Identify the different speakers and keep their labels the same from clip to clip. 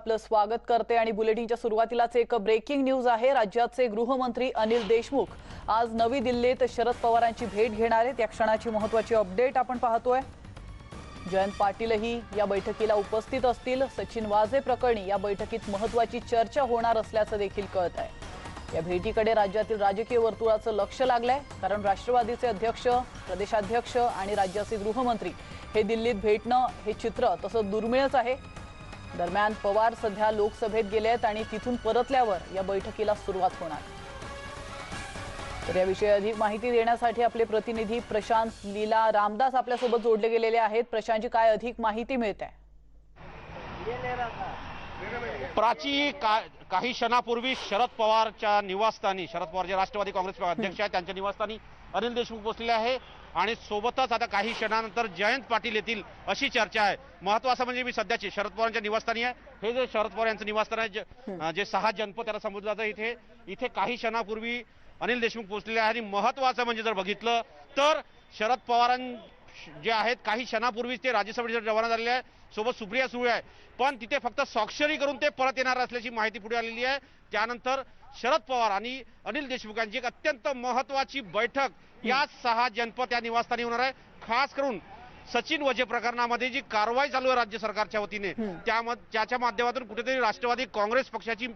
Speaker 1: आपलं स्वागत करते आणि बुलेटिनच्या सुरुवातीलाच एक ब्रेकिंग न्यूज आहे। राज्याचे गृहमंत्री अनिल देशमुख आज नवी दिल्लीत शरद पवारांची भेट घेणार आहेत। या क्षणाची महत्त्वाची अपडेट आपण पाहतोय। जयंत पाटीलही या बैठकीला उपस्थित असतील। सचिन वाझे प्रकरणी या बैठकीत महत्त्वाची चर्चा होणार असल्याचं देखील कळत आहे। या भेटीकडे राज्यातील राजकीय वर्तुळाचं लक्ष लागलंय, कारण राष्ट्रवादीचे अध्यक्ष, प्रदेशाध्यक्ष आणि राज्याचे गृहमंत्री हे दिल्लीत भेटणं हे चित्र तसं दुर्मिळच आहे। दरम्यान पवार सध्या लोकसभेत गेले आहेत आणि तिथून परतल्यावर या बैठकीला सुरुवात होणार। तर याविषयी अधिक माहिती देण्यासाठी आपले प्रतिनिधी प्रशांत लीला रामदास आपल्यासोबत जोडले गेलेले आहेत। प्रशांतजी, काय अधिक माहिती मिळते?
Speaker 2: प्राची काही क्षणापूर्वी शरद पवारच्या निवासस्थानी, शरद पवार जे राष्ट्रवादी काँग्रेस अध्यक्ष आहेत त्यांच्या निवासस्थानी अनिल देशमुख पोहोचलेले आहे आणि सोबतच आता काही क्षणानंतर जयंत पाटील येतील अशी चर्चा आहे। महत्त्वाचं म्हणजे मी सध्याची शरद पवारांच्या निवासस्थानी आहे। हे जे शरद पवार यांचं निवासस्थान आहे, जे 6 जनपद त्याला संबोधलं जातं, इथे काही क्षणापूर्वी अनिल देशमुख पोहोचलेले आहे। आणि महत्त्वाचं म्हणजे जर बघितलं तर शरद पवारां जे आहेत काही क्षणापूर्वीच ते राज्यसभेसाठी रवाना झालेले आहे। सोबत सुप्रिया सुळे आहे, पण तिथे फक्त स्वाक्षरी करून ते परत येणार असल्याची माहिती पुढे आलेली आहे। त्यानंतर शरद पवार आणि अनिल देशमुख यांची एक अत्यंत महत्त्वाची बैठक या 6 जनपद या निवासस्थानी होणार आहे। खास करून सचिन वाझे प्रकरणामध्ये जी कारवाई चालू आहे राज्य सरकारच्या वतीने, त्याच्या माध्यमातून कुठेतरी राष्ट्रवादी काँग्रेस पक्षाची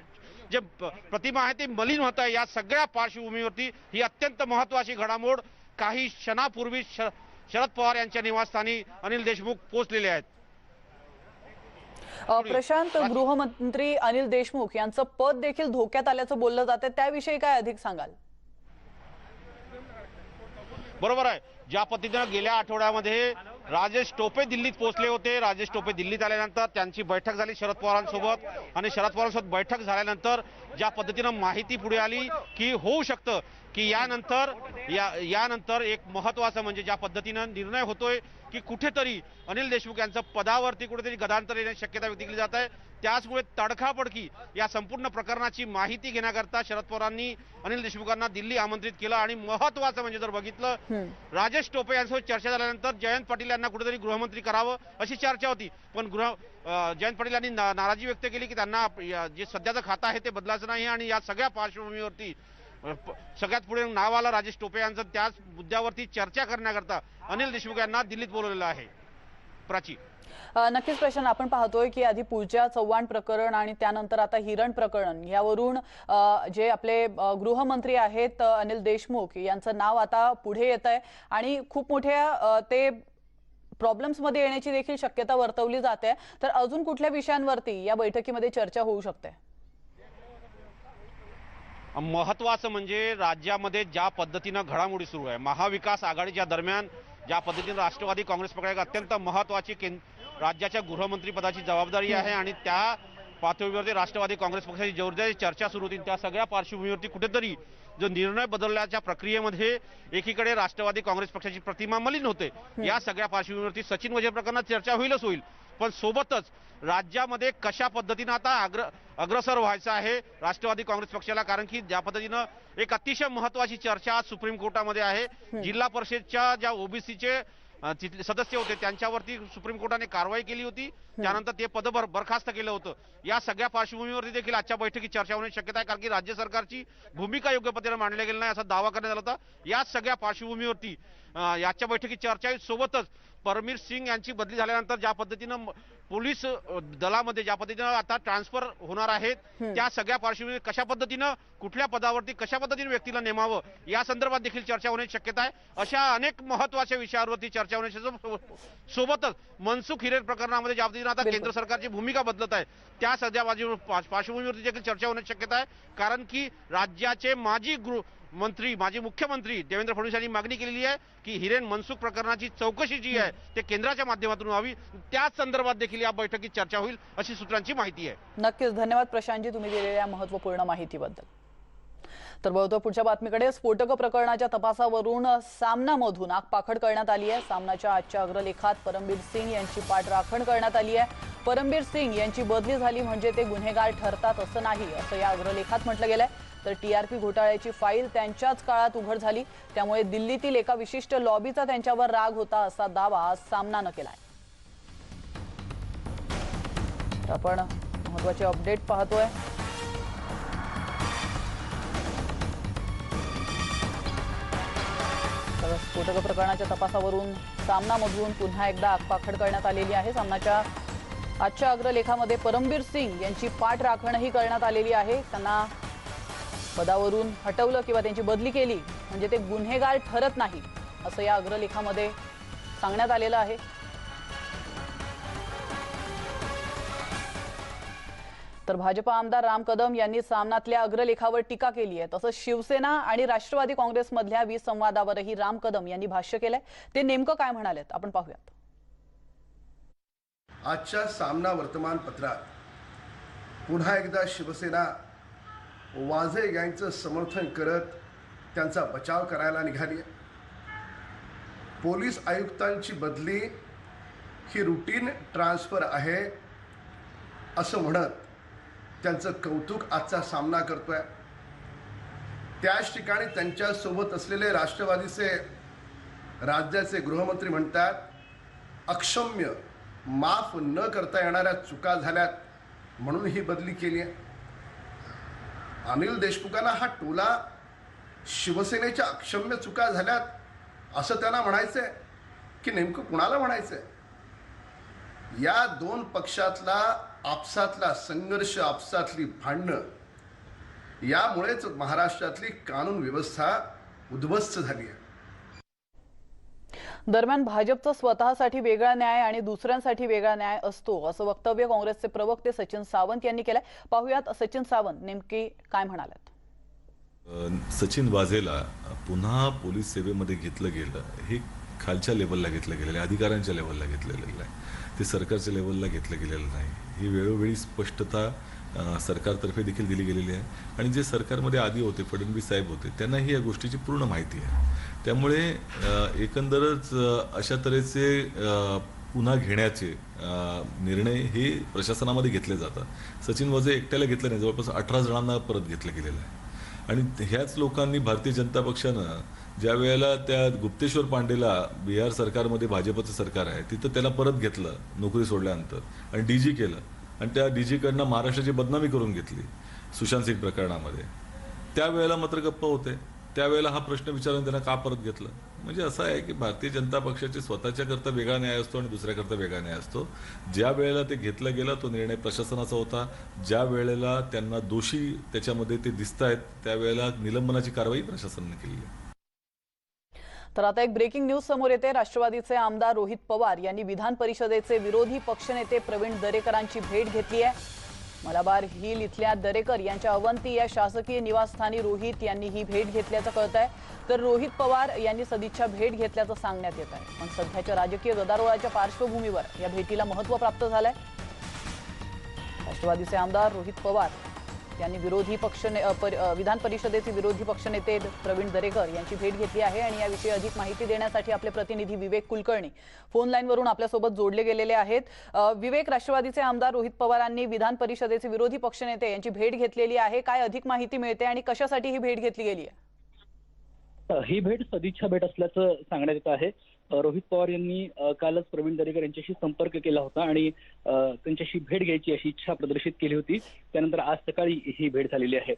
Speaker 2: जे प्रतिमा आहे ती मलिन होत आहे। या सगळ्या पार्श्वभूमीवरती ही अत्यंत महत्त्वाची घडामोड काही क्षणापूर्वी शरद पवार यांच्या निवासस्थानी अनिल देशमुख पोहोचलेले आहेत।
Speaker 1: प्रशांत, गृहमंत्री अनिल देशमुख यांचं पद देखील धोक्यात आल्याचं बोललं जातं, त्याविषयी काय अधिक सांगाल?
Speaker 2: बरोबर आहे, ज्या पद्धतीने गेल्या आठवड्यामध्ये राजेश टोपे दिल्लीत पोहोचले होते। राजेश टोपे दिल्लीत आल्यानंतर त्यांची बैठक झाली शरद पवारांसोबत आणि शरद पवारांसोबत बैठक झाल्यानंतर ज्या पद्धतीने माहिती पुढे आली की होऊ शकतं की यानंतर एक महत्त्वाचं म्हणजे ज्या पद्धतीनं निर्णय होतोय की कुठेतरी अनिल देशमुख यांचं पदावरती कुठेतरी गदांतर येण्याची शक्यता व्यक्त केली जात आहे। त्याचमुळे तडकाफडकी या संपूर्ण प्रकरणाची माहिती घेण्याकरता शरद पवारांनी अनिल देशमुखांना दिल्ली आमंत्रित केलं। आणि महत्त्वाचं म्हणजे जर बघितलं, राजेश टोपे यांच्यासोबत चर्चा झाल्यानंतर जयंत पाटील यांना कुठेतरी गृहमंत्री करावं अशी चर्चा होती, पण जयंत पाटील यांनी नाराजी व्यक्त केली की त्यांना जे सध्याचं खातं आहे ते बदलायचं नाही। आणि या सगळ्या पार्श्वभूमीवरती सगळ्यात पुढे नाव आलं राजेश टोपे यांचं। त्याच मुद्द्यावरती चर्चा करण्याकरता अनिल देशमुख यांना दिल्लीत बोलवलेलं आहे। प्राची,
Speaker 1: नक्कीच प्रश्न आपण पाहतोय की आधी पूजा चव्हाण प्रकरण आणि त्यानंतर आता हिरण प्रकरण यावरून जे आपले गृहमंत्री आहेत अनिल देशमुख यांचं नाव आता पुढे येत आहे आणि खूप मोठ्या ते प्रॉब्लेम्स मध्ये येण्याची देखील शक्यता वर्तवली जाते। तर अजून कुठल्या विषयांवरती या बैठकीमध्ये चर्चा होऊ शकते?
Speaker 2: महत्त्वाचं म्हणजे राज्यामध्ये ज्या पद्धतीनं घडामोडी सुरू आहे, महाविकास आघाडीच्या दरम्यान ज्या पद्धतीने राष्ट्रवादी काँग्रेस पक्षाला अत्यंत महत्त्वाची राज्याच्या गृहमंत्री पदाची जबाबदारी आहे आणि त्या पातळीवरती राष्ट्रवादी काँग्रेस पक्षाची जोरदार चर्चा सुरू होती। त्या सगळ्या पार्श्वभूमीवरती कुठेतरी जो निर्णय बदलण्याच्या प्रक्रियेमध्ये एकीकडे राष्ट्रवादी काँग्रेस पक्षाची प्रतिमा मलिन होते। या सगळ्या पार्श्वभूमीवरती सचिन वाझे प्रकरणात चर्चा होईलच होईल, पण सोबतच राज्यामध्ये कशा पद्धतीने आता अग्रसर व्हायचं आहे राष्ट्रवादी काँग्रेस पक्षाला, कारण की ज्या पद्धतीनं एक अतिशय महत्त्वाची चर्चा आज सुप्रीम कोर्टामध्ये आहे। जिल्हा परिषदच्या ज्या ओबीसीचे सदस्य होते त्यांच्यावरती सुप्रीम कोर्टाने कारवाई केली होती, त्यानंतर ते पद बरखास्त केलं होतं। या सगळ्या पार्श्वभूमीवरती देखील आजच्या बैठकीत चर्चा होण्याची शक्यता आहे, कारण की राज्य सरकारची भूमिका योग्य पद्धतीने मांडली गेली नाही असा दावा करण्यात आला होता। या सगळ्या पार्श्वभूमीवरती याच्या बैठकीत चर्चा होईल। सोबतच परमवीर सिंग यांची बदली झाल्यानंतर ज्या पद्धतीनं पोलीस दलामध्ये ज्या पद्धतीनं आता ट्रान्सफर होणार आहेत, त्या सगळ्या पार्श्वभूमीवर कशा पद्धतीनं कुठल्या पदावरती कशा पद्धतीने व्यक्तीला नेमावं या संदर्भात देखील चर्चा होण्याची शक्यता आहे। अशा अनेक महत्त्वाच्या विषयावरती चर्चा होण्याच्या सोबतच मनसुख हिरेन प्रकरणामध्ये ज्या पद्धतीनं आता केंद्र सरकारची भूमिका बदलत आहे त्या सध्या पार्श्वभूमीवरती देखील चर्चा होण्याची शक्यता आहे, कारण की राज्याचे माजी मुख्यमंत्री देवेंद्र फडणवीस यांनी मागणी केलेली आहे की हिरेन मनसुख प्रकरणाची चौकशी जी आहे ते केंद्राच्या माध्यमातून व्हावी। त्याच संदर्भात देखील या बैठकीत चर्चा होईल अशी सूत्रांची माहिती आहे।
Speaker 1: नक्कीच धन्यवाद प्रशांतजी तुम्ही दिलेल्या महत्त्वपूर्ण माहितीबद्दल। तर बहुतो पुढच्या बातमीकडे, स्फोटक प्रकरणाच्या तपासावरून सामनामधून आगपाखड करण्यात आली आहे। सामनाच्या आजच्या अग्रलेखात परमबीर सिंग यांची पाठराखण करण्यात आली आहे। परमबीर सिंग यांची बदली झाली म्हणजे ते गुन्हेगार ठरतात असं नाही, असं या अग्रलेखात म्हटलं गेलंय। तर टीआरपी घोटाळ्याची फाईल त्यांच्याच काळात उघड झाली, त्यामुळे दिल्लीतील एका विशिष्ट लॉबीचा त्यांच्यावर राग होता असा दावा आज सामनानं केलाय। आपण महत्त्वाचे अपडेट पाहतोय। स्फोटक प्रकरणाच्या तपासावरून सामनामधून पुन्हा एकदा आगपाखड करण्यात आलेली आहे। सामनाच्या आजच्या अग्रलेखामध्ये परमबीर सिंग यांची पाठ राखणही करण्यात आलेली आहे। त्यांना पदावरून हटवलं किंवा त्यांची बदली केली म्हणजे ते गुन्हेगार ठरत नाही असं या अग्रलेखामध्ये सांगण्यात आलेलं आहे। तर भाजपा आमदार राम कदम यांनी सामनातल्या अग्रलेखावर टीका केली आहे। तसंच शिवसेना आणि राष्ट्रवादी काँग्रेसमधल्या विसंवादावरही राम कदम यांनी भाष्य केलंय। ते नेमकं काय म्हणालेत आपण पाहूयात।
Speaker 3: आजच्या सामना वर्तमानपत्रात पुन्हा एकदा शिवसेना वाझे गँगचं समर्थन करत त्यांचा बचाव करायला निघाली आहे। पोलीस आयुक्तांची बदली ही रुटीन ट्रान्सफर आहे असं म्हणत त्यांचं कौतुक आजचा सामना करतोय। त्याच ठिकाणी त्यांच्यासोबत असलेले राष्ट्रवादीचे राज्याचे गृहमंत्री म्हणतात अक्षम्य माफ न करता येणाऱ्या चुका झाल्यात म्हणून ही बदली केली आहे। अनिल देशमुखांना हा टोला शिवसेनेच्या अक्षम्य चुका झाल्यात असं त्यांना म्हणायचंय की नेमकं कुणाला म्हणायचंय? या दोन पक्षातला आपसातला संघर्ष, आपसातली भांडणं यामुळेच महाराष्ट्रातली कानून व्यवस्था उद्ध्वस्त झाली आहे।
Speaker 1: दरम्यान भाजपचा स्वतःसाठी वेगळा न्याय आणि दुसऱ्यांसाठी वेगळा न्याय असतो असं वक्तव्य काँग्रेसचे प्रवक्ते सचिन सावंत यांनी केलंय। पाहूयात सचिन सावंत नेमके काय म्हणालेत।
Speaker 4: सचिन वाझेला पुन्हा पोलीस सेवेमध्ये घेतलं गेलं हे खालच्या लेवलला घेतलं गेलेलं आहे, अधिकाऱ्यांच्या लेवलला घेतलेलं आहे, ते सरकारच्या लेवलला घेतलं गेलेलं नाही। ही वेळोवेळी स्पष्टता सरकारतर्फे देखील दिली गेलेली आहे आणि जे सरकारमध्ये आधी होते फडणवीस साहेब होते त्यांनाही या गोष्टीची पूर्ण माहिती आहे। त्यामुळे एकंदरच अशा तऱ्हेचे पुन्हा घेण्याचे निर्णय हे प्रशासनामध्ये घेतले जातात। सचिन वाझे एकट्याला घेतलं नाही, जवळपास 18 जणांना परत घेतलं गेलेलं आहे आणि ह्याच लोकांनी भारतीय जनता पक्षानं ज्या वेळेला त्या गुप्तेश्वर पांडेला बिहार सरकारमध्ये भाजपचं सरकार आहे तिथं त्याला परत घेतलं नोकरी सोडल्यानंतर आणि डीजी केलं आणि त्या डीजीकडनं महाराष्ट्राची बदनामी करून घेतली सुशांत सिंग प्रकरणामध्ये। त्यावेळेला मात्र गप्प होते। त्यावेळेला हा प्रश्न विचारून त्यांना का परत घेतलं? म्हणजे असं आहे की भारतीय जनता पक्षाचे स्वतःच्या करता वेगळा न्याय असतो आणि दुसऱ्याकरता वेगळा न्याय असतो। ज्या वेळेला ते घेतला गेला तो निर्णय प्रशासनाचा होता। ज्या वेळेला त्यांना दोषी त्याच्यामध्ये ते दिसत आहेत त्यावेळेला निलंबनाची कारवाई प्रशासनाने केली आहे।
Speaker 1: तर आता एक ब्रेकिंग न्यूज समोर येते। राष्ट्रवादीचे आमदार रोहित पवार यांनी विधान परिषदेचे विरोधी पक्षनेते प्रवीण दरेकरांची भेट घेतली आहे। मलाबार हिल इथल्या दरेकर यांच्या अवंती या शासकीय निवासस्थानी रोहित यांनी ही भेट घेतल्याचं कळतंय। तर रोहित पवार यांनी सदिच्छा भेट घेतल्याचं सांगण्यात येत आहे। पण सध्याच्या राजकीय गदारोळाच्या पार्श्वभूमीवर या भेटीला महत्त्व प्राप्त झालंय। राष्ट्रवादीचे आमदार रोहित पवार यांनी विधान परिषदेचे विरोधी पक्षनेते प्रवीण दरेकर यांची भेट घेतली आहे आणि याविषयी अधिक माहिती देण्यासाठी आपले प्रतिनिधी विवेक कुलकर्णी फोन लाईनवरून आपल्यासोबत जोडले गेलेले आहेत। विवेक, राष्ट्रवादीचे आमदार रोहित पवारांनी विधान परिषदेचे विरोधी पक्षनेते यांची भेट घेतलेली आहे, काय अधिक माहिती मिळते आणि कशासाठी ही भेट घेतली गेली आहे?
Speaker 5: ही भेट सदिच्छा भेट असल्याचं सांगण्यात येत आहे। रोहित पवार यांनी कालच प्रवीण दरेकर यांच्याशी संपर्क केला होता आणि त्यांच्याशी भेट घ्यायची अशी इच्छा प्रदर्शित केली होती। त्यानंतर आज सकाळी ही भेट झालेली आहे।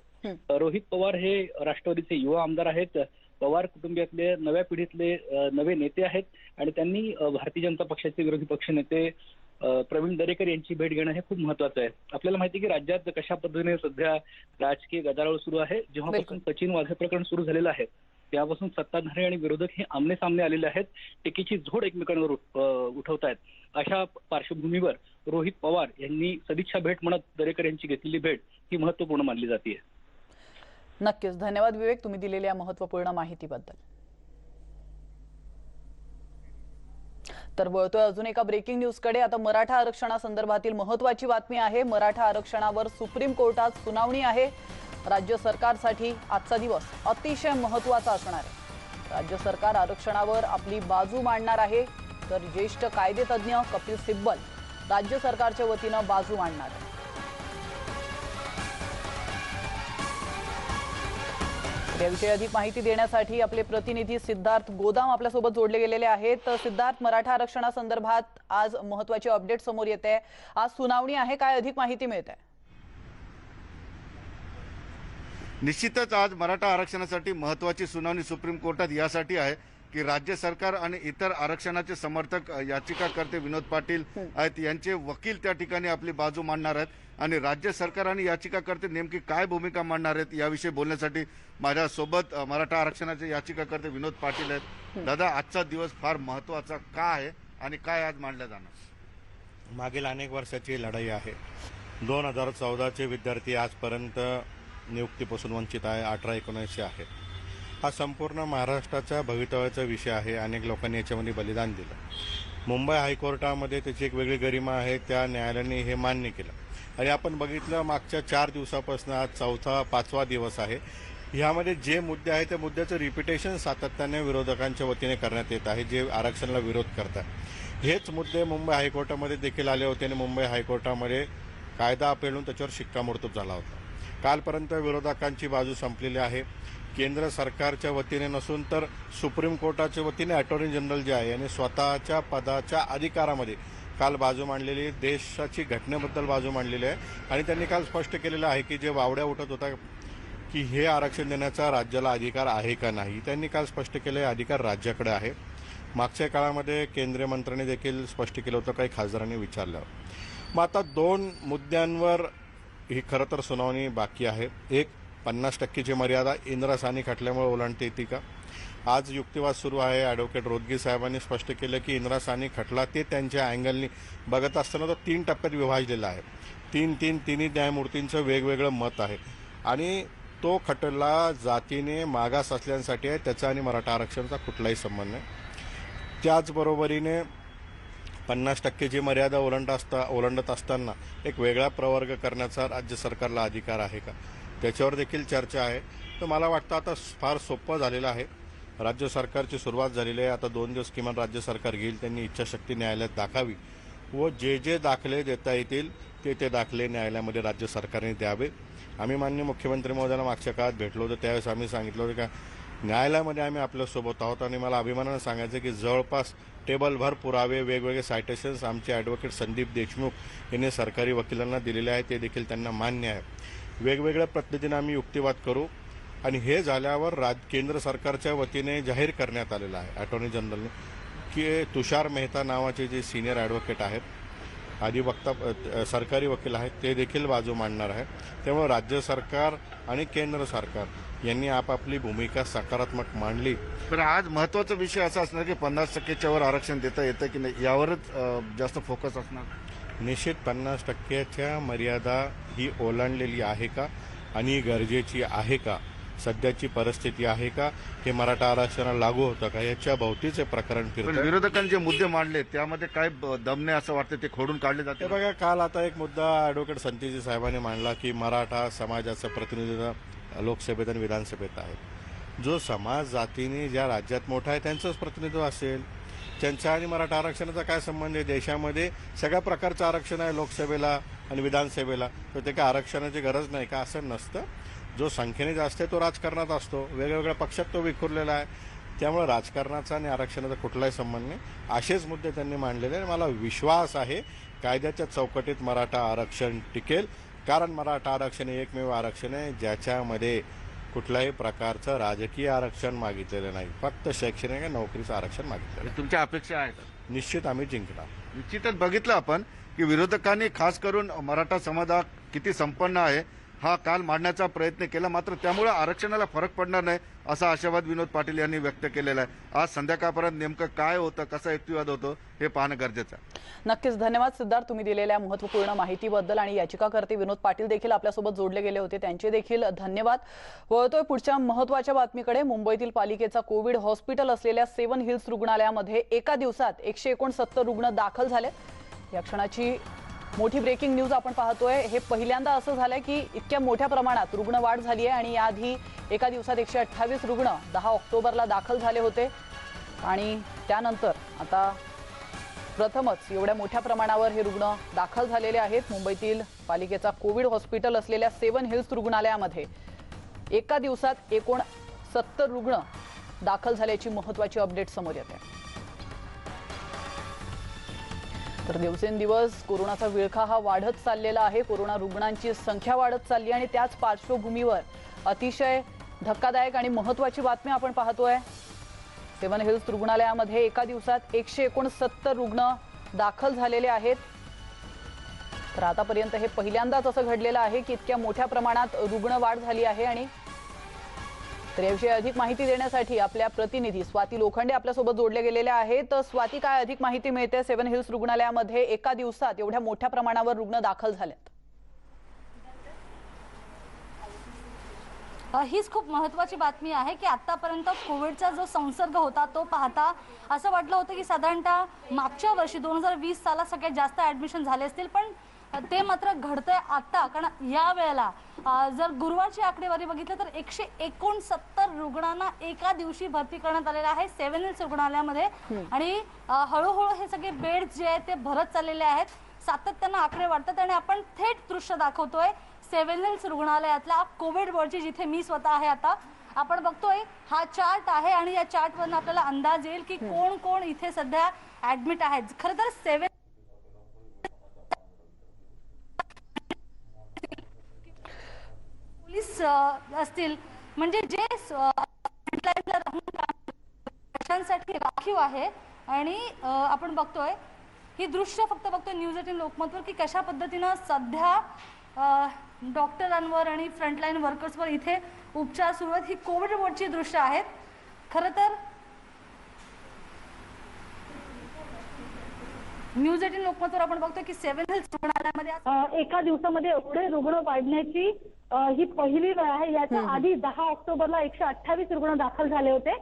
Speaker 5: रोहित पवार हे राष्ट्रवादीचे युवा आमदार आहेत। पवार कुटुंबियातले नव्या पिढीतले नवे नेते आहेत आणि त्यांनी भारतीय जनता पक्षाचे विरोधी पक्षनेते प्रवीण दरेकर यांची भेट घेणं हे खूप महत्वाचं आहे। आपल्याला माहिती आहे की राज्यात कशा पद्धतीने सध्या राजकीय गदारोळ सुरू आहे। जेव्हापासून सचिन वाझे प्रकरण सुरू झालेलं आहे त्यापासून सत्ताधारी आणि विरोधक हे आमने सामने आलेले आहेत, टीकेची झोड एकमेकांवर उठवत आहेत। अशा पार्श्वभूमीवर रोहित पवार यांनी सदिच्छा भेट म्हणत दरेकर यांची घेतलेली भेट ही महत्त्वपूर्ण मानली जाते।
Speaker 1: नक्कीच, धन्यवाद विवेक तुम्ही दिलेल्या महत्त्वपूर्ण माहितीबद्दल। तर वळतोय अजून एका ब्रेकिंग न्यूजकडे। आता मराठा आरक्षणासंदर्भातील महत्त्वाची बातमी आहे। मराठा आरक्षणावर सुप्रीम कोर्टात सुनावणी आहे। राज्य सरकारसाठी आजचा दिवस अतिशय महत्त्वाचा असणार आहे। राज्य सरकार आरक्षणावर आपली बाजू मांडणार आहे, तर ज्येष्ठ कायदेतज्ञ कपिल सिब्बल राज्य सरकारच्या वतीनं बाजू मांडणार आहे। याविषयी अधिक माहिती देण्यासाठी आपले प्रतिनिधी सिद्धार्थ गोदाम आपल्यासोबत जोडले गेलेले आहेत। सिद्धार्थ, मराठा आरक्षणासंदर्भात आज महत्त्वाचे अपडेट समोर येत आहे। आज सुनावणी आहे, काय अधिक माहिती मिळते?
Speaker 6: निश्चितच आज मराठा आरक्षणासाठी महत्त्वाची सुनावणी सुप्रीम कोर्टात यासाठी आहे की राज्य सरकार आणि इतर आरक्षणाचे समर्थक याचिकाकर्ते विनोद पाटील आहेत यांचे वकील त्या ठिकाणी आपली बाजू मांडणार आहेत आणि राज्य सरकार आणि याचिकाकर्ते नेमकी काय भूमिका मांडणार आहेत याविषयी बोलण्यासाठी माझ्यासोबत मराठा आरक्षणाचे याचिकाकर्ते विनोद पाटील आहेत. दादा, आजचा दिवस फार महत्त्वाचा का आहे आणि काय आज मांडलं जाणार?
Speaker 7: मागील अनेक वर्षाची लढाई आहे. 2014चे विद्यार्थी आजपर्यंत नियुक्तीपासून वंचित आहे. 18-19 आहे. हा संपूर्ण महाराष्ट्राच्या भवितव्याचा विषय आहे. अनेक लोकांनी याच्यामध्ये बलिदान दिलं. मुंबई हायकोर्टामध्ये त्याची एक वेगळी गरिमा आहे. त्या न्यायालयाने हे मान्य केलं आणि आपण बघितलं मागच्या 4 दिवसापासून आज 4-5वा दिवस आहे. ह्यामध्ये जे मुद्दे आहेत त्या मुद्द्याचं रिपिटेशन सातत्याने विरोधकांच्या वतीने करण्यात येत आहे, जे आरक्षणाला विरोध करतात. हेच मुद्दे मुंबई हायकोर्टामध्ये देखील आले होते आणि मुंबई हायकोर्टामध्ये कायदा अपेलून त्याच्यावर शिक्कामोर्तब झाला होता. कालपर्यंत विरोधकांची बाजू संपलेली आहे. केंद्र सरकारच्या वतीने नसून तर सुप्रीम कोर्टाच्या वतीने अटॉर्नी जनरल जे आहे यांनी स्वतःच्या पदाच्या अधिकारामध्ये काल बाजू मांडलेली, देशाची घटनेबद्दल बाजू मांडलेली आहे आणि त्यांनी काल स्पष्ट केलेलं आहे की जे वावड्या उठत होता की हे आरक्षण देण्याचा राज्याला अधिकार आहे का नाही, त्यांनी काल स्पष्ट केले अधिकार राज्याकडे आहे. मागच्या काळामध्ये केंद्रीय मंत्र्यांनी देखील स्पष्ट केलं होतं, काही खासदारांनी विचारलं. मग आता 2 मुद्द्यांवर ही खरं तर सुनावणी बाकी आहे. एक, 50%ची मर्यादा इंद्रासानी खटल्यामुळे ओलांडते येते का? आज युक्तिवाद सुरू आहे. ॲडव्होकेट रोदगी साहेबांनी स्पष्ट केलं की इंद्रासानी खटला ते त्यांच्या अँगलनी बघत असताना तो 3 टप्प्यात विभाजलेला आहे. तिन्ही न्यायमूर्तींचं वेगवेगळं मत आहे आणि तो खटला जातीने मागास असल्यासाठी आहे. त्याचा आणि मराठा आरक्षणाचा कुठलाही संबंध नाही. त्याचबरोबरीने 50%ची मर्यादा ओलांडत असताना एक वेगळा प्रवर्ग करण्याचा राज्य सरकारला अधिकार आहे का, त्याच्यावर देखील चर्चा आहे. तर मला वाटतं आता फार सोपं झालेलं आहे. राज्य सरकारची सुरुवात झालेली आहे. आता 2 दिवस किमान राज्य सरकार घेईल. त्यांनी इच्छाशक्ती न्यायालयात दाखावी व जे दाखले देता येतील ते दाखले न्यायालयामध्ये राज्य सरकारने द्यावे. आम्ही माननीय मुख्यमंत्री महोदयांना मागच्या काळात भेटलो होतो, त्यावेळेस आम्ही सांगितलं होतं का न्यायालयामध्ये आम्ही आपल्यासोबत आहोत आणि मला अभिमानानं सांगायचं की जवळपास टेबलभर पुरावे, वेगवेगळे सायटेशन्स आमचे ॲडव्होकेट संदीप देशमुख यांनी सरकारी वकिलांना दिलेले आहे, ते देखील त्यांना मान्य आहे. वेगवेगळ्या पद्धतीने आम्ही युक्तिवाद करू आणि हे झाल्यावर केंद्र सरकारच्या वतीने जाहीर करण्यात आलेलं आहे अटॉर्नी जनरलने की तुषार मेहता नावाचे जे सिनियर ॲडव्होकेट आहेत, अधिवक्ता सरकारी वकील आहेत, ते देखील बाजू मांडणार आहे. त्यामुळे राज्य सरकार आणि केंद्र सरकार यांनी आपापली भूमिका सकारात्मक मांडली.
Speaker 6: पण आज महत्त्वाचा विषय असा असणार की 50%च्या वर आरक्षण देता येतं की नाही यावरच जास्त फोकस असणार.
Speaker 7: निश्चित 50%च्या मर्यादा ही ओलांडलेली आहे का आणि गरजेची आहे का, सध्याची परिस्थिती आहे का, हे मराठा आरक्षणाला लागू होतं का, याच्या भोवतीचे प्रकरण फिरतं.
Speaker 6: विरोधकांनी जे मुद्दे मांडले त्यामध्ये काय दमने असं वाटतं ते खोडून काढले जाते.
Speaker 7: बघा, काल आता एक मुद्दा ॲडव्होकेट संतीजी साहेबांनी मांडला की मराठा समाजाचं प्रतिनिधित्व लोकसभेत आणि विधानसभेत आहे. जो समाज जातीने ज्या राज्यात मोठा आहे त्यांचंच प्रतिनिधित्व असेल. त्यांच्या आणि मराठा आरक्षणाचा काय संबंध आहे? देशामध्ये सगळ्या प्रकारचं आरक्षण आहे लोकसभेला आणि विधानसभेला, तर ते काय आरक्षणाची गरज नाही का? असं नसतं. जो संख्येने जास्त आहे तो राजकारणात असतो, वेगवेगळ्या पक्षात तो विखुरलेला आहे. त्यामुळे राजकारणाचा आणि आरक्षणाचा कुठलाही संबंध नाही. असेच मुद्दे त्यांनी मांडलेले आहे. मला विश्वास आहे कायद्याच्या चौकटीत मराठा आरक्षण टिकेल, कारण मराठा आरक्षण हे एकमेव आरक्षण आहे ज्याच्यामध्ये कुठल्याही प्रकारचं राजकीय आरक्षण मागितलेलं नाही, फक्त शैक्षणिक नोकरीचं आरक्षण मागितलेलं.
Speaker 6: तुमच्या अपेक्षा आहेत?
Speaker 7: निश्चित आम्ही जिंकणार.
Speaker 6: निश्चितच बघितलं आपण की विरोधकांनी खास करून मराठा समाज हा किती संपन्न आहे हा काल मांडण्याचा प्रयत्न केला, मात्र त्यामुळे आरक्षणाला फरक पडणार नाही असा आशावाद विनोद पाटील यांनी व्यक्त केलेला आहे. आज संध्याकाळपर्यंत नेमकं काय होतं, कसा युक्तिवाद होतो हे पाहणं गरजेचं आहे.
Speaker 1: नक्कीच. धन्यवाद सिद्धार्थ, तुम्ही दिलेल्या महत्त्वपूर्ण माहितीबद्दल. आणि याचिकाकर्ते विनोद पाटील देखील आपल्यासोबत जोडले गेले होते, त्यांचे देखील धन्यवाद. वळतोय पुढच्या महत्त्वाच्या बातमीकडे. मुंबईतील पालिकेचा कोविड हॉस्पिटल असलेल्या 7 हिल्स रुग्णालयामध्ये एका दिवसात 169 रुग्ण दाखल झाले. या क्षणाची मोठी ब्रेकिंग न्यूज आपण पाहतोय. हे पहिल्यांदा असं झालंय की इतक्या मोठ्या प्रमाणात रुग्ण वाढ झाली आहे आणि याआधी एका दिवसात 128 रुग्ण 10 ऑक्टोबरला दाखल झाले होते आणि त्यानंतर आता प्रथमच एवढ्या मोठ्या प्रमाणावर हे रुग्ण दाखल झालेले आहेत. मुंबईतील पालिकेचा कोविड हॉस्पिटल असलेल्या 7 हिल्स रुग्णालयामध्ये एका दिवसात 69 रुग्ण दाखल झाल्याची महत्त्वाची अपडेट समोर येते. तर दिवसेंदिवस कोरोनाचा विळखा हा वाढत चाललेला आहे. कोरोना रुग्णांची संख्या वाढत चालली आणि त्याच पार्श्वभूमीवर अतिशय धक्कादायक आणि महत्त्वाची बातमी आपण पाहतोय. सेवन हिल्स रुग्णालयामध्ये एका दिवसात 169 रुग्ण दाखल झालेले आहेत. तर आतापर्यंत हे पहिल्यांदाच असं घडलेलं आहे की इतक्या मोठ्या प्रमाणात रुग्ण वाढ झाली आहे. आणि तर याविषयी अधिक माहिती देण्यासाठी आपल्या प्रतिनिधी स्वाती लोखंडे आपल्यासोबत जोडले गेलेले आहेत. स्वाती, काय अधिक माहिती मिळते? सेवन हिल्स रुग्णालयामध्ये एका दिवसात एवढ्या मोठ्या प्रमाणावर रुग्ण दाखल झालेत.
Speaker 8: हीच खूप महत्त्वाची बातमी आहे की आतापर्यंत कोविडचा जो संसर्ग होता तो पाहता असं वाटलं होतं की साधारणतः मागच्या वर्षी 2020 सालात सगळ्यात जास्त ॲडमिशन झाले असतील, पण ते मात्र घडतंय आता. कारण या वेळेला जर गुरुवारची आकडेवारी बघितलं तर 169 रुग्णांना एका दिवशी भरती करण्यात आलेलं आहे सेवन हिल्स रुग्णालयामध्ये. आणि हळूहळू हे सगळे बेड्स जे आहेत ते भरत चाललेले आहेत. सातत्यानं आकडे वाढतात आणि आपण थेट दृश्य दाखवतोय सेवन हिल्स रुग्णालयातल्या कोविड वॉर्डची, जिथे मी स्वतः आहे. आता आपण बघतोय हा चार्ट आहे आणि या चार्टवरून आपल्याला अंदाज येईल की कोण कोण इथे सध्या ऍडमिट आहेत. खरं तर सेवन पोलीस असतील म्हणजे जे फ्रंटलाईनला राहून राखीव आहे. आणि आपण बघतोय ही दृश्य फक्त बघतोय न्यूज 18 लोकमतवर की कशा पद्धतीनं सध्या डॉक्टरांवर आणि फ्रंटलाईन वर्कर्सवर इथे उपचार सुरू आहेत. ही कोविड वॉर्डची दृश्य आहेत. खरं तर न्यूज 18 लोकमतवर आपण बघतोय की सेवन हिल्स रुग्णालयामध्ये एका दिवसामध्ये एवढे रुग्ण वाढण्याची ही पहिली वेळ आहे. याच्या आधी 10 ऑक्टोबरला 128 रुग्ण दाखल झाले होते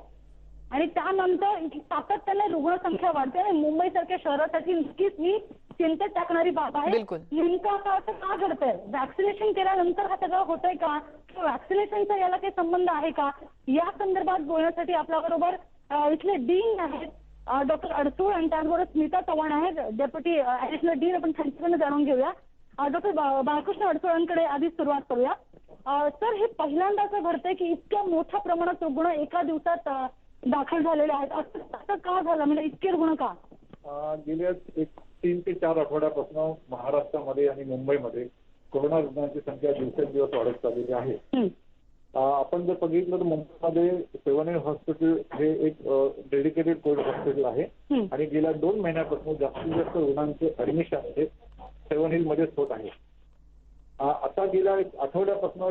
Speaker 8: आणि त्यानंतर सातत्याने रुग्णसंख्या वाढते आणि मुंबईसारख्या शहरासाठी नक्कीच ही चिंतेत टाकणारी बाब आहे. नेमकं आता असं का घडतंय? वॅक्सिनेशन केल्यानंतर हा सगळं होतंय का? वॅक्सिनेशनचा याला काही संबंध आहे का? या संदर्भात बोलण्यासाठी आपल्याबरोबर इथले डीन आहेत डॉक्टर अडसूळ आणि त्याचबरोबर स्मिता चव्हाण आहेत डेप्युटी ऍडिशनल डीन. आपण त्यांच्याकडनं जाणून घेऊया. डॉक्टर बाळकृष्ण अडसूळांकडे आधी सुरुवात करूया. सर, हे पहिल्यांदाच घडतंय की इतक्या मोठ्या प्रमाणात रुग्ण एका दिवसात दाखल झालेले आहेत. असं का झालं? म्हणजे इतके रुग्ण का?
Speaker 9: गेल्या 3 ते 4 आठवड्यापासून महाराष्ट्रामध्ये आणि मुंबईमध्ये कोरोना रुग्णांची संख्या दिवसेंदिवस वाढत चाललेली आहे. आपण जर बघितलं तर मुंबईमध्ये सेवन हिल हॉस्पिटल हे एक डेडिकेटेड कोविड हॉस्पिटल आहे आणि गेल्या 2 महिन्यापासून जास्तीत जास्त रुग्णांचे ऍडमिशन हे सेवन हिल मध्येच होत आहे. आता गेल्या एक आठवड्यापासून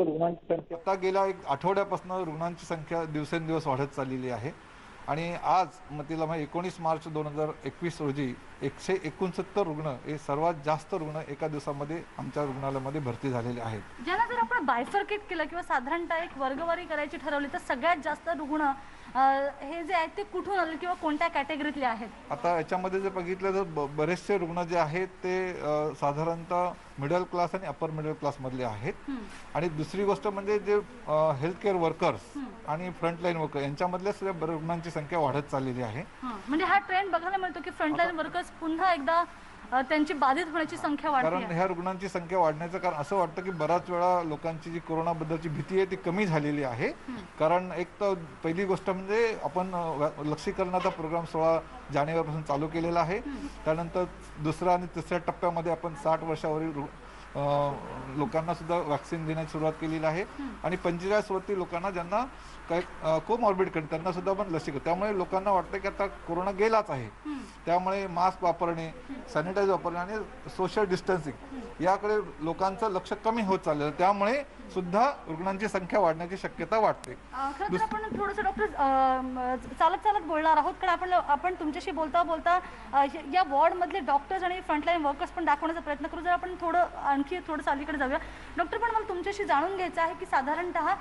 Speaker 9: रुग्णांची संख्या दिवसेंदिवस वाढत चाललेली आहे आणि आज तिला 19 मार्च 2021 रोजी 169 रुग्ण हे सर्वात जास्त रुग्ण एका दिवसामध्ये आमच्या रुग्णालयामध्ये भरती झालेले आहेत.
Speaker 8: ज्यांना जर आपण बायफर्केट केलं किंवा साधारणतः एक वर्गवारी करायची ठरवली तर सगळ्यात जास्त रुग्ण हे जे आहेत ते कुठून आले किंवा कोणत्या कॅटेगरीतले आहेत?
Speaker 9: आता याच्यामध्ये जर बघितलं तर बरेचसे रुग्ण जे आहेत ते साधारणतः मिडल क्लास आणि अपर मिडल क्लास मधले आहेत. आणि दुसरी गोष्ट म्हणजे जे हेल्थ केअर वर्कर्स आणि फ्रंटलाईन वर्कर यांच्यामधल्या सुद्धा रुग्णांची संख्या वाढत चाललेली आहे.
Speaker 8: म्हणजे हा ट्रेंड बघायला मिळतो की फ्रंटलाईन वर्कर्स पुन्हा एकदा त्यांची बाधित होण्याची संख्या वाढते.
Speaker 9: कारण ह्या रुग्णांची संख्या वाढण्याचं कारण असं वाटतं की बराच वेळा लोकांची जी कोरोना बद्दलची भीती आहे ती कमी झालेली आहे. कारण एक तर पहिली गोष्ट म्हणजे आपण लसीकरणाचा प्रोग्राम 16 जानेवारीपासून चालू केलेला आहे. त्यानंतर दुसऱ्या आणि तिसऱ्या टप्प्यामध्ये आपण 60 वर्षावरील लोकांना सुद्धा वॅक्सिन देण्याची सुरुवात केलेली आहे आणि 45 वर्षीय लोकांना ज्यांना काही कोमॉर्बिड त्यांना सुद्धा आपण लसी करतो. त्यामुळे लोकांना वाटतं की आता कोरोना गेलाच आहे. त्यामुळे मास्क वापरणे, सॅनिटायझर वापरणे आणि सोशल डिस्टन्सिंग याकडे लोकांचं लक्ष कमी होत चाललेलं. त्यामुळे सुद्धा रुग्णांची संख्या वाढण्याची शक्यता वाटते.
Speaker 8: खरं तर आपण थोडंसं डॉक्टर चालत बोलणार आहोत कारण आपण तुमच्याशी बोलता या वॉर्ड मधले डॉक्टर्स आणि फ्रंटलाईन वर्कर्स पण दाखवण्याचा प्रयत्न करू. जर आपण आणखी थोडंसं अलीकडे जाऊया डॉक्टर. पण मला तुमच्याशी जाणून घ्यायचं आहे की साधारणतः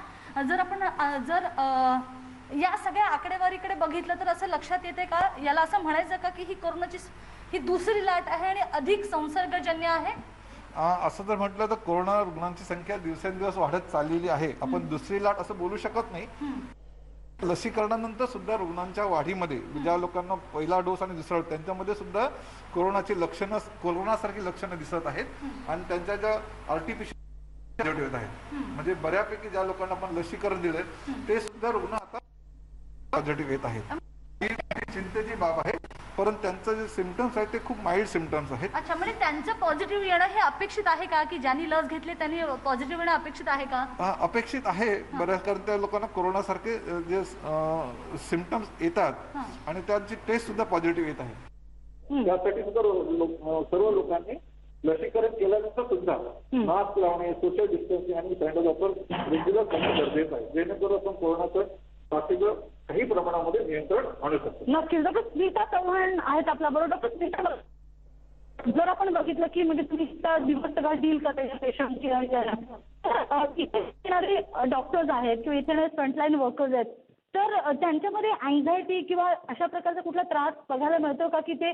Speaker 8: जर या सगळ्या आकडेवारीकडे बघितलं तर असं लक्षात येते का, याला असं म्हणायचं का की ही कोरोनाची ही दुसरी लाट आहे आणि अधिक संसर्गजन्य आहे?
Speaker 9: असं जर म्हटलं तर कोरोना रुग्णांची संख्या दिवसेंदिवस वाढत चाललेली आहे. आपण दुसरी लाट असं बोलू शकत नाही. लसीकरणानंतर सुद्धा रुग्णांच्या वाढीमध्ये ज्या लोकांना पहिला डोस आणि दुसरा डोस त्यांच्यामध्ये सुद्धा कोरोनाची लक्षणं कोरोनासारखी लक्षणं दिसत आहेत आणि त्यांच्या ज्या आर्टिफिशियल पॉझिटिव्ह आहेत म्हणजे बऱ्यापैकी ज्या लोकांना आपण लसीकरण दिलंय ते सुद्धा रुग्ण आता पॉझिटिव्ह येत आहेत. ही चिंतेची बाब आहे, परंतु त्यांचं जे सिम्पटम्स आहेत ते खूप माइल्ड सिम्पटम्स आहेत.
Speaker 10: अच्छा, म्हणजे त्यांचं पॉझिटिव्ह येणं हे अपेक्षित आहे का, की ज्यांनी लस घेतली त्यांनी पॉझिटिव्ह येणं अपेक्षित आहे का?
Speaker 9: अपेक्षित आहे बऱ्याच, कारण त्या लोकांना कोरोनासारखे जे सिम्पटम्स येतात आणि त्यांची टेस्ट सुद्धा पॉझिटिव्ह येत आहे.
Speaker 11: त्यासाठी सुद्धा सर्व लोकांनी लसीकरण केल्यानंतर सुद्धा मास्क लावणे, सोशल डिस्टन्सिंग आणि सॅनिटायझर रेग्युलर करणं गरजेचं आहे, जेणेकरून आपण कोरोनाचं साथीचं काही प्रमाणामध्ये नियंत्रण आणू शकतो.
Speaker 8: नक्कीच. डॉक्टर स्मिता चव्हाण आहेत आपल्या बरोबर. डॉक्टर स्मिता, जर आपण बघितलं की म्हणजे तुम्ही दिवस सगळा डील करता पेशंटची इथे येणारे डॉक्टर्स आहेत किंवा इथे फ्रंटलाईन वर्कर्स आहेत, तर त्यांच्यामध्ये अँझायटी किंवा अशा प्रकारचा कुठला त्रास बघायला मिळतो का, की ते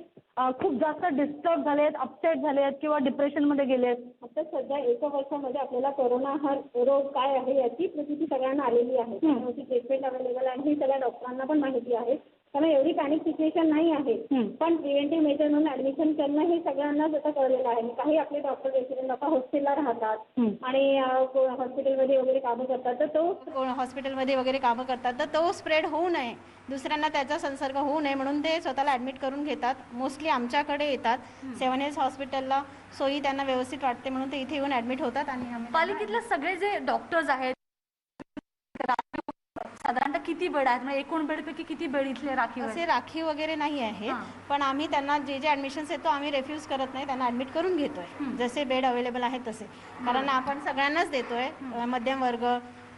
Speaker 8: खूप जास्त डिस्टर्ब झालेत, अपसेट झालेत किंवा डिप्रेशनमध्ये गेलेत?
Speaker 12: आता सध्या एका वर्षामध्ये आपल्याला कोरोना हा रोग काय आहे याची प्रचिती सगळ्यांना आलेली आहे, त्याची ट्रीटमेंट अवेलेबल आहे, ही सगळ्या डॉक्टरांना पण माहिती आहे. त्यामुळे एवढी पॅनिक सिच्युएशन नाही आहे, पण प्रिव्हेंटिव्ह मेजर म्हणून ऍडमिशन करणं हे सगळ्यांनाच आता कळलेलं आहे. काही आपले डॉक्टर रेसिडेंट आता हॉस्टेलला राहतात आणि हॉस्पिटलमध्ये वगैरे कामं करतात, तर तो
Speaker 13: हॉस्पिटलमध्ये वगैरे कामं करतात, तर तो स्प्रेड होऊ नये, दुसऱ्यांना त्याचा संसर्ग होऊ नये म्हणून ते स्वतःला ॲडमिट करून घेतात. मोस्टली आमच्याकडे येतात 7 Hills हॉस्पिटलला, सोयी त्यांना व्यवस्थित वाटते म्हणून ते इथे येऊन ॲडमिट होतात. आणि
Speaker 10: पालिकेतले सगळे जे डॉक्टर्स आहेत साधारणतः किती बेड आहेत, म्हणजे एकूण बेडपैकी किती बेड इथले राखीव
Speaker 13: असे राखीव वगैरे नाही आहे, पण आम्ही त्यांना जे जे ॲडमिशन्स येतो आम्ही रेफ्यूज करत नाही, त्यांना ॲडमिट करून घेतोय जसे बेड अवेलेबल आहेत तसे, कारण आपण सगळ्यांनाच देतोय. मध्यम वर्ग,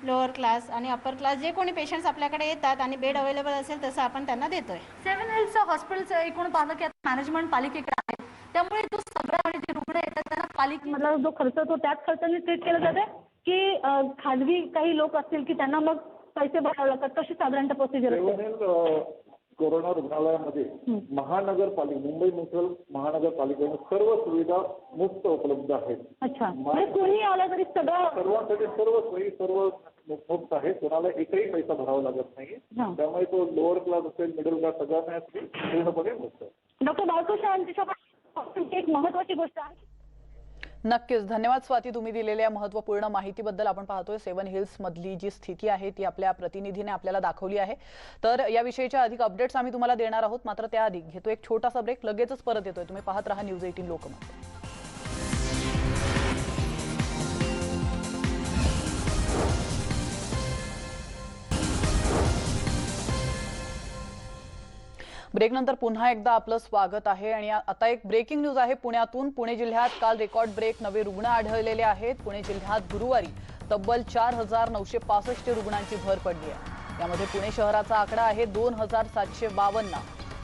Speaker 13: लोअर क्लास आणि अप्पर क्लास जे कोणी पेशंट्स आपल्याकडे येतात आणि बेड अवेलेबल असेल तसं आपण त्यांना देतोय.
Speaker 10: 7 Hills हॉस्पिटलचं एकूण पाहिलं की आता मॅनेजमेंट पालिकेकडे आहे, त्यामुळे तो सगळा आणि जे रुग्ण येतात त्यांना
Speaker 8: पालिकेमधला जो खर्च तो त्याच खर्चाने ट्रीट केला जाते की खाजगी काही लोक असतील की त्यांना मग पैसे भरावे लागतात, कशी साधारणतः प्रोसिजर असते?
Speaker 11: कोरोना रुग्णालयामध्ये महानगरपालिका, मुंबई म्युनिसिपल महानगरपालिकेने सर्व सुविधा मुक्त उपलब्ध आहेत.
Speaker 8: अच्छा, म्हणजे कोणी आलं तरी
Speaker 11: सर्वांसाठी सर्व सोयी सर्व मुक्त आहे, कोणाला एकही पैसा भरावा लागत नाही. त्यामुळे तो लोअर क्लास असेल, मिडल क्लास सगळ्यांना पूर्णपणे मुक्त.
Speaker 8: डॉक्टर बाळकृष्ण, एक महत्वाची गोष्ट आहे.
Speaker 1: नक्कीच. धन्यवाद स्वाती, तुम्ही दिलेल्या महत्त्वपूर्ण माहितीबद्दल. आपण पाहतोय 7 Hills मधली जी स्थिती आहे ती आपल्या प्रतिनिधीने आपल्याला दाखवली आहे. तर याविषयीच्या अधिक अपडेट्स आम्ही तुम्हाला देणार आहोत, मात्र त्याआधी घेतो एक छोटासा ब्रेक, लगेचच परत येतोय. तुम्ही पाहत रहा न्यूज 18 लोकमत. ब्रेकनंतर पुन्हा एकदा आपलं स्वागत आहे आणि आता एक ब्रेकिंग न्यूज आहे पुण्यातून. पुणे जिल्ह्यात काल रेकॉर्ड ब्रेक नवे रुग्ण आढळलेले आहेत. पुणे जिल्ह्यात गुरुवारी तब्बल 4,965 रुग्णांची भर पडली आहे. यामध्ये पुणे शहराचा आकडा आहे 2,752.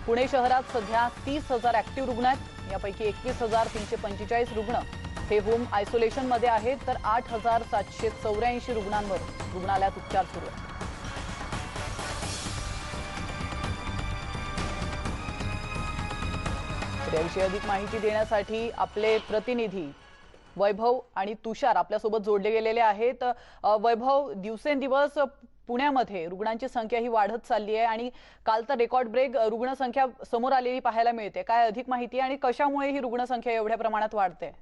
Speaker 1: पुणे शहरात सध्या 30,000 ऍक्टिव्ह रुग्ण आहेत. यापैकी 21,345 रुग्ण हे होम आयसोलेशन मध्ये आहेत, तर 8,784 रुग्णांवर रुग्णालयात उपचार सुरू आहेत. याविषयी अधिक माहिती देण्यासाठी आपले प्रतिनिधी वैभव आणि तुषार आपल्यासोबत जोडले गेलेले आहेत. वैभव, दिवसेंदिवस पुण्यामध्ये रुग्णांची संख्या ही वाढत चालली आहे आणि काल तर रेकॉर्ड ब्रेक रुग्णसंख्या समोर आलेली पाहायला मिळते. काय अधिक माहिती आणि कशामुळे ही रुग्णसंख्या एवढ्या प्रमाणात वाढते?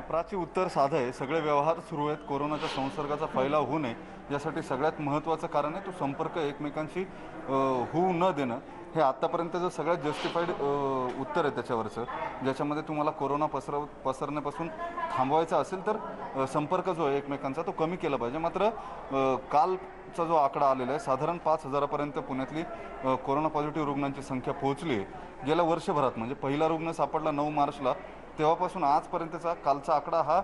Speaker 14: प्राची, उत्तर साधं आहे. सगळे व्यवहार सुरू आहेत. कोरोनाच्या संसर्गाचा फैलाव होऊ नये यासाठी सगळ्यात महत्त्वाचं कारण आहे तो संपर्क एकमेकांशी होऊ न देणं. हे आत्तापर्यंतचं सगळ्यात जस्टिफाईड उत्तर आहे त्याच्यावरचं, ज्याच्यामध्ये तुम्हाला कोरोना पसरण्यापासून थांबवायचा असेल तर संपर्क जो आहे एकमेकांचा तो कमी केला पाहिजे. मात्र कालचा जो आकडा आलेला आहे साधारण 5,000पर्यंत पुण्यातली कोरोना पॉझिटिव्ह रुग्णांची संख्या पोहोचली आहे. गेल्या वर्षभरात म्हणजे पहिला रुग्ण सापडला 9 मार्चला, तेव्हापासून आजपर्यंतचा कालचा आकडा हा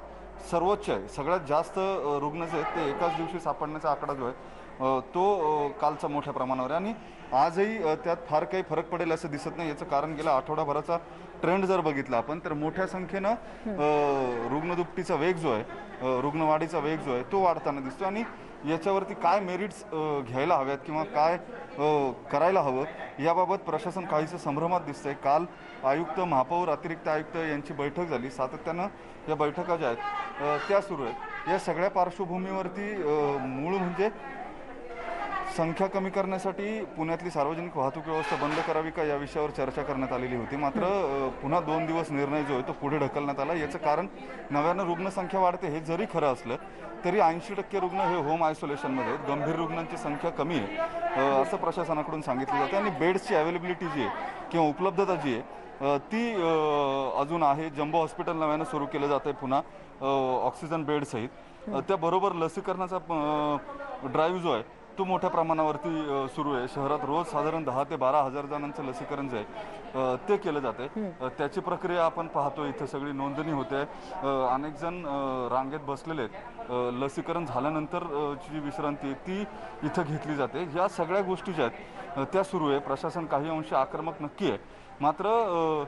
Speaker 14: सर्वोच्च आहे. सगळ्यात जास्त रुग्ण जे आहेत ते एकाच दिवशी सापडण्याचा आकडा जो आहे तो कालचा मोठ्या प्रमाणावर आहे आणि आजही त्यात फार काही फरक पडेल असं दिसत नाही. याचं कारण गेला आठवडाभराचा ट्रेंड जर बघितला आपण तर मोठ्या संख्येनं रुग्णदुपटीचा वेग जो आहे, रुग्णवाढीचा वेग जो आहे तो वाढताना दिसतो आणि याच्यावरती काय मेरिट्स घ्यायला हव्यात किंवा काय करायला हवं याबाबत प्रशासन काहीसं संभ्रमात दिसतंय. काल आयुक्त, महापौर, अतिरिक्त आयुक्त यांची बैठक झाली. सातत्यानं या बैठका ज्या आहेत त्या सुरू आहेत. या सगळ्या पार्श्वभूमीवरती मूळ म्हणजे संख्या कमी करण्यासाठी पुण्यातली सार्वजनिक वाहतूक व्यवस्था बंद करावी का या विषयावर चर्चा करण्यात आलेली होती. मात्र पुन्हा 2 दिवस निर्णय जो आहे तो पुढे ढकलण्यात आला. याचं कारण नव्यानं रुग्णसंख्या वाढते हे जरी खरं असलं तरी 80% रुग्ण हे होम आयसोलेशनमध्ये आहेत. गंभीर रुग्णांची संख्या कमी आहे असं प्रशासनाकडून सांगितलं जातं. आणि बेड्सची अवेलेबिलिटी जी आहे किंवा उपलब्धता जी आहे ती अजून आहे. जम्बो हॉस्पिटल नव्यानं सुरू केलं जातं आहे पुन्हा ऑक्सिजन बेडसहित. त्याबरोबर लसीकरणाचा ड्राईव्ह जो आहे तो मोठ्या प्रमाणावरती सुरू आहे. शहरात रोज साधारण 10 ते 12 हजार जणांचं लसीकरण जे आहे ते केलं जाते. त्याची प्रक्रिया आपण पाहतो. इथं सगळी नोंदणी होते. अनेक जण रांगेत बसलेले आहेत. लसीकरण झाल्यानंतर जी विश्रांती आहे ती इथं घेतली जाते. या सगळ्या गोष्टी ज्या आहेत त्या सुरू आहे. प्रशासन काही अंशी आक्रमक नक्की आहे. मात्र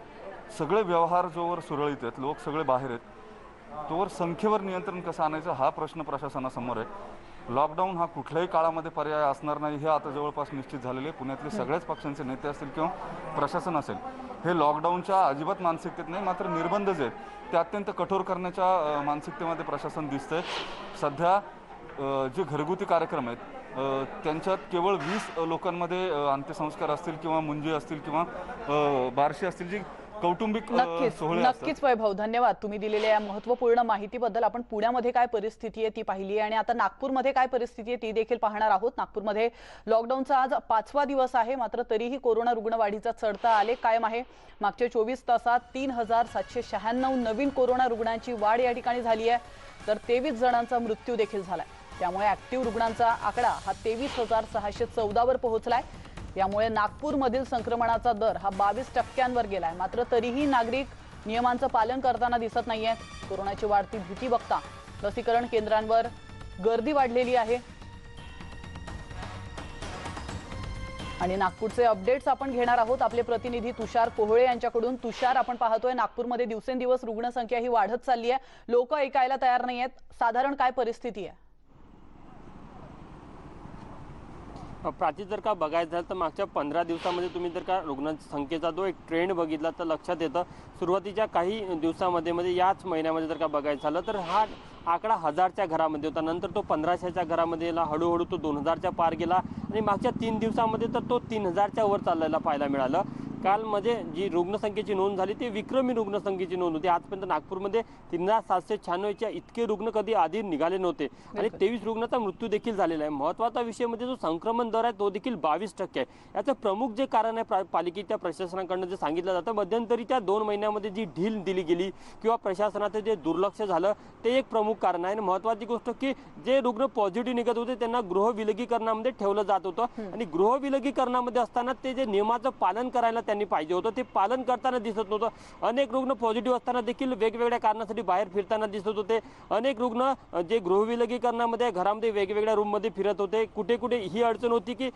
Speaker 14: सगळे व्यवहार जोवर सुरळीत आहेत, लोक सगळे बाहेर आहेत, तोवर संख्येवर नियंत्रण कसं आणायचं हा प्रश्न प्रशासनासमोर आहे. लॉकडाऊन हा कुठल्याही काळामध्ये पर्याय असणार नाही हे आता जवळपास निश्चित झालेले आहे. पुण्यातले सगळ्याच पक्षांचे नेते असतील किंवा प्रशासन असेल हे लॉकडाऊनच्या अजिबात मानसिकतेत नाही, मात्र निर्बंध जे आहेत ते अत्यंत कठोर करण्याच्या मानसिकतेमध्ये प्रशासन दिसतंय. सध्या जे घरगुती कार्यक्रम आहेत त्यांच्यात केवळ 20 लोकांमध्ये अंत्यसंस्कार असतील किंवा मुंजी असतील किंवा बारशी असतील जी कौटुंबिक सोहळे असतात.
Speaker 1: नक्कीच वैभव, धन्यवाद तुम्ही दिलेल्या या महत्त्वपूर्ण माहितीबद्दल. आपण पुण्यामध्ये काय परिस्थिती आहे ती पाहिली आहे आणि आता नागपूरमध्ये काय परिस्थिती आहे ती देखील पाहणार आहोत. नागपूरमध्ये लॉकडाऊनचा आज 5वा दिवस आहे, मात्र तरीही कोरोना रुग्णवाढीचा चढता आलेख कायम आहे. मागच्या 24 तासात 3796 नवीन कोरोना रुग्णांची वाढ या ठिकाणी झाली आहे, तर 23 जणांचा मृत्यू देखील झालाय. त्यामुळे ऍक्टिव्ह रुग्णांचा आकडा हा 23,614 वर पोहोचलाय. यामुळे नागपूरमधील संक्रमणाचा दर हा 22% गेलाय. मात्र तरीही नागरिक नियमांचं पालन करताना दिसत नाहीये. कोरोनाची वाढती भीती बघता लसीकरण केंद्रांवर गर्दी वाढलेली आहे. आणि नागपूरचे अपडेट्स आपण घेणार आहोत आपले प्रतिनिधी तुषार कोहळे यांच्याकडून. तुषार, आपण पाहतोय नागपूरमध्ये दिवसेंदिवस रुग्णसंख्या ही वाढत चालली आहे. लोक ऐकायला तयार नाहीयेत. साधारण काय परिस्थिती आहे?
Speaker 15: प्राची, जर का बघायचं झालं तर मागच्या 15 दिवसामध्ये तुम्ही जर का रुग्णसंख्येचा जो एक ट्रेंड बघितला तर लक्षात येतं सुरुवातीच्या काही दिवसामध्ये याच महिन्यामध्ये जर का बघायचं झालं तर हा आकडा 1000च्या घरामध्ये होता. नंतर तो 1500च्या घरामध्ये गेला. हळूहळू तो 2000च्या पार गेला आणि मागच्या 3 दिवसामध्ये तर तो 3000च्या वर चाललेला पाहायला मिळालं. काल मध्ये जी रुग्णसंख्येची नोंद झाली ती विक्रमी रुग्णसंख्येची नोंद होती. आजपर्यंत नागपूरमध्ये 3796 इतके रुग्ण कधी आधी निघाले नव्हते आणि 23 रुग्णांचा मृत्यू देखील झालेला आहे. महत्त्वाचा विषय म्हणजे जो संक्रमण दर आहे तो देखील 22% आहे. याचं प्रमुख जे कारण आहे पालिकेच्या प्रशासनाकडून जे सांगितलं जातं, मध्यंतरीच्या 2 महिन्यामध्ये जी ढील दिली गेली किंवा प्रशासनाचं जे दुर्लक्ष झालं ते एक प्रमुख कारण आहे. आणि महत्त्वाची गोष्ट की जे रुग्ण पॉझिटिव्ह निघत होते त्यांना गृह विलगीकरणामध्ये ठेवलं जात होतं आणि गृह विलगीकरणामध्ये असताना ते जे नियमाचं पालन करायला त्यांनी पाहिजे होतं ते पालन करताना दिसत नव्हतं. अनेक रुग्ण पॉझिटिव्ह असताना देखील वेगवेगळ्या कारणासाठी बाहेर फिरताना दिसत होते. अनेक रुग्ण जे गृह विलगीकरणामध्ये घरामध्ये वेगवेगळ्या रूममध्ये फिरत होते. कुठे कुठे ही अडचण होती की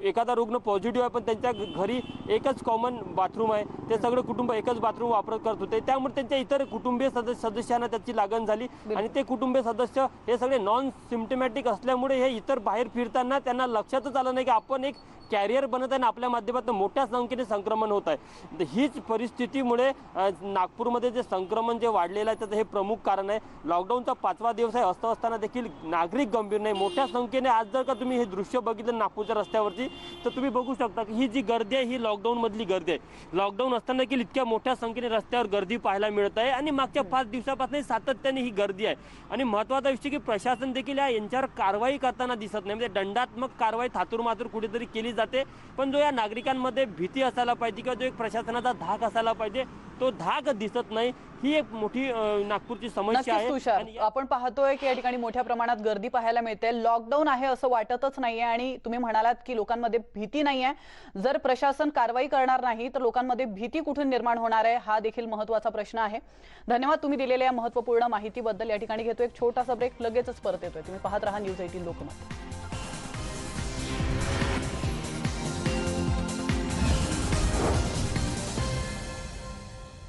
Speaker 15: एखादा रुग्ण पॉझिटिव्ह आहे पण त्यांच्या घरी एकच कॉमन बाथरूम आहे, ते सगळं कुटुंब एकच बाथरूम वापरत करत होते. त्यामुळे त्यांच्या इतर कुटुंबीय सदस्यांना त्याची लागण झाली आणि ते कुटुंबीय सदस्य हे सगळे नॉन सिम्टमॅटिक असल्यामुळे हे इतर बाहेर फिरताना त्यांना लक्षातच आलं नाही की आपण एक कॅरियर बनत आहे आणि आपल्या माध्यमातून मोठ्या संख्येने संक्रमण होत आहे. हीच परिस्थितीमुळे नागपूरमध्ये जे संक्रमण जे वाढलेलं आहे त्याचं हे प्रमुख कारण आहे. लॉकडाऊनचा 5वा दिवस आहे असं असताना देखील नागरिक गंभीर नाही. मोठ्या संख्येने आज जर का तुम्ही हे दृश्य बघितलं नागपूरच्या रस्त्यावरती तर तुम्ही बघू शकता की ही जी गर्दी आहे ही लॉकडाऊन मधली गर्दी आहे. लॉकडाऊन असताना देखील इतक्या मोठ्या संख्येने रस्त्यावर गर्दी पाहायला मिळत आहे आणि मागच्या 5 दिवसापासून सातत्याने ही गर्दी आहे. आणि महत्त्वाचा विषय की प्रशासन देखील यांच्यावर कारवाई करताना दिसत नाही. म्हणजे दंडात्मक कारवाई थातूरमातूर कुठेतरी केली जाते, पण जो या नागरिकांमध्ये भीती असायला पाहिजे किंवा जो एक प्रशासनाचा धाक असायला पाहिजे तो धाक दिसत नाही. ही एक मोठी नागपूरची समस्या आहे.
Speaker 1: आपण पाहतोय की या ठिकाणी मोठ्या प्रमाणात गर्दी पाहायला मिळते. लॉकडाऊन आहे असं वाटतच नाहीये आणि तुम्ही म्हणालात की लोकांमध्ये भीती नाहीये. जर प्रशासन कारवाई करणार नाही तर लोकांमध्ये भीती कुठून निर्माण होणार आहे हा देखील महत्त्वाचा प्रश्न आहे. धन्यवाद तुम्ही दिलेल्या या महत्त्वपूर्ण माहितीबद्दल. या ठिकाणी घेतो एक छोटासा ब्रेक, लगेचच परत येतोय. तुम्ही पाहत राहा न्यूज 18 लोकमत.